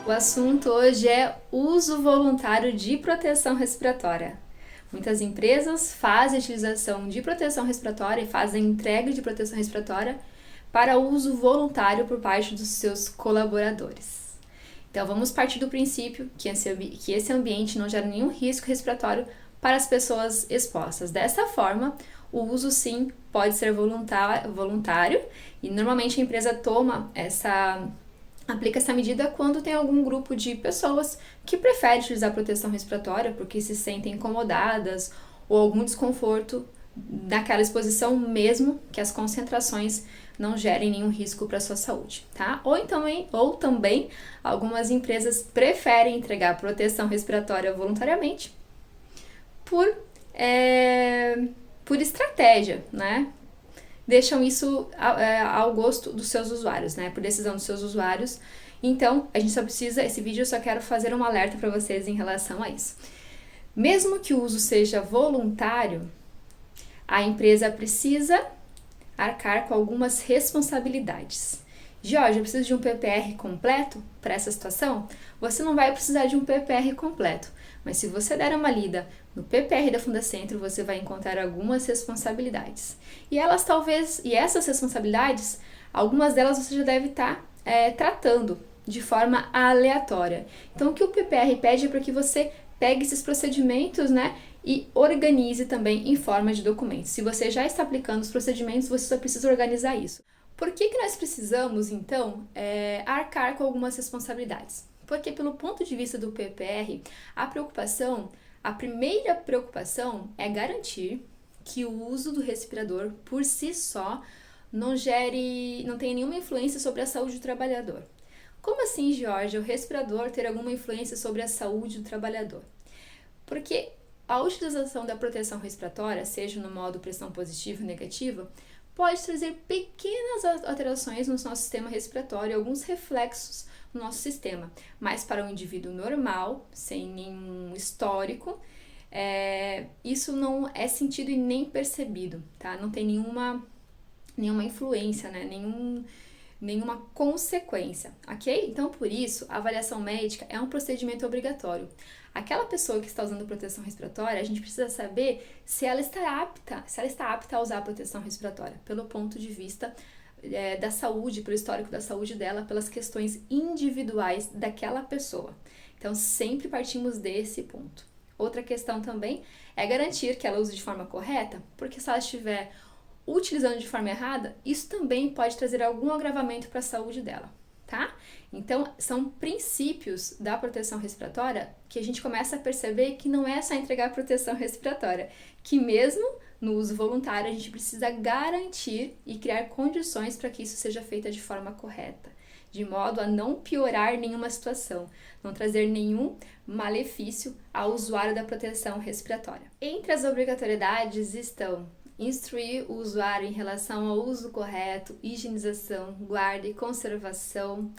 O assunto hoje é uso voluntário de proteção respiratória. Muitas empresas fazem a utilização de proteção respiratória e fazem entrega de proteção respiratória para uso voluntário por parte dos seus colaboradores. Então vamos partir do princípio que esse ambiente não gera nenhum risco respiratório para as pessoas expostas. Dessa forma, o uso sim pode ser voluntário e normalmente a empresa aplica essa medida quando tem algum grupo de pessoas que prefere utilizar proteção respiratória porque se sentem incomodadas ou algum desconforto naquela exposição, mesmo que as concentrações não gerem nenhum risco para a sua saúde, tá? Ou também algumas empresas preferem entregar proteção respiratória voluntariamente por estratégia, né? Deixam isso ao gosto dos seus usuários, né? Por decisão dos seus usuários. Então, esse vídeo eu só quero fazer um alerta para vocês em relação a isso. Mesmo que o uso seja voluntário, a empresa precisa arcar com algumas responsabilidades. Jorge, eu preciso de um PPR completo para essa situação? Você não vai precisar de um PPR completo, mas se você der uma lida no PPR da Fundacentro, você vai encontrar algumas responsabilidades. E essas responsabilidades, algumas delas você já deve estar tratando de forma aleatória. Então, o que o PPR pede é para que você pegue esses procedimentos, né, e organize também em forma de documentos. Se você já está aplicando os procedimentos, você só precisa organizar isso. Por que nós precisamos, então, arcar com algumas responsabilidades? Porque, pelo ponto de vista do PPR, a primeira preocupação é garantir que o uso do respirador, por si só, não tenha nenhuma influência sobre a saúde do trabalhador. Como assim, Georgia, o respirador ter alguma influência sobre a saúde do trabalhador? Porque a utilização da proteção respiratória, seja no modo pressão positiva ou negativa, pode trazer pequenas alterações no nosso sistema respiratório, alguns reflexos no nosso sistema. Mas para um indivíduo normal, sem nenhum histórico, isso não é sentido e nem percebido, tá? Não tem nenhuma influência, né? Nenhuma consequência, ok? Então, por isso, a avaliação médica é um procedimento obrigatório. Aquela pessoa que está usando proteção respiratória, a gente precisa saber se ela está apta a usar a proteção respiratória, pelo ponto de vista da saúde, pelo histórico da saúde dela, pelas questões individuais daquela pessoa. Então, sempre partimos desse ponto. Outra questão também é garantir que ela use de forma correta, porque se ela estiver utilizando de forma errada, isso também pode trazer algum agravamento para a saúde dela, tá? Então, são princípios da proteção respiratória que a gente começa a perceber que não é só entregar proteção respiratória, que mesmo no uso voluntário a gente precisa garantir e criar condições para que isso seja feito de forma correta, de modo a não piorar nenhuma situação, não trazer nenhum malefício ao usuário da proteção respiratória. Entre as obrigatoriedades estão instruir o usuário em relação ao uso correto, higienização, guarda e conservação.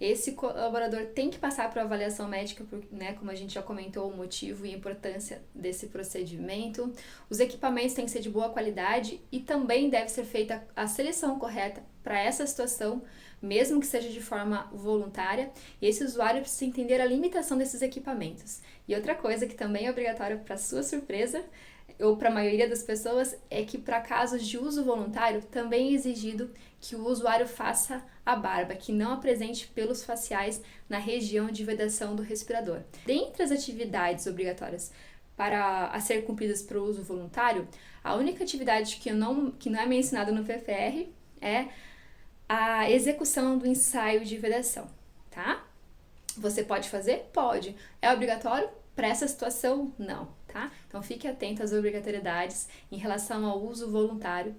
Esse colaborador tem que passar por avaliação médica, né, como a gente já comentou, o motivo e a importância desse procedimento. Os equipamentos têm que ser de boa qualidade e também deve ser feita a seleção correta para essa situação, mesmo que seja de forma voluntária. E esse usuário precisa entender a limitação desses equipamentos. E outra coisa que também é obrigatória, para sua surpresa, ou para a maioria das pessoas, é que para casos de uso voluntário também é exigido que o usuário faça a barba, que não apresente pelos faciais na região de vedação do respirador. Dentre as atividades obrigatórias a ser cumpridas para o uso voluntário, a única atividade que não é mencionada no PPR é a execução do ensaio de vedação, tá? Você pode fazer? Pode. É obrigatório? Para essa situação, não, tá? Então, fique atento às obrigatoriedades em relação ao uso voluntário,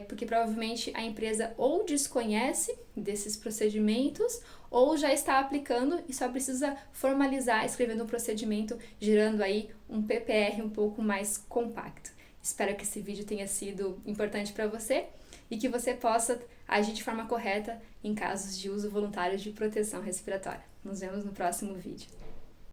porque provavelmente a empresa ou desconhece desses procedimentos ou já está aplicando e só precisa formalizar escrevendo um procedimento, gerando aí um PPR um pouco mais compacto. Espero que esse vídeo tenha sido importante para você e que você possa agir de forma correta em casos de uso voluntário de proteção respiratória. Nos vemos no próximo vídeo.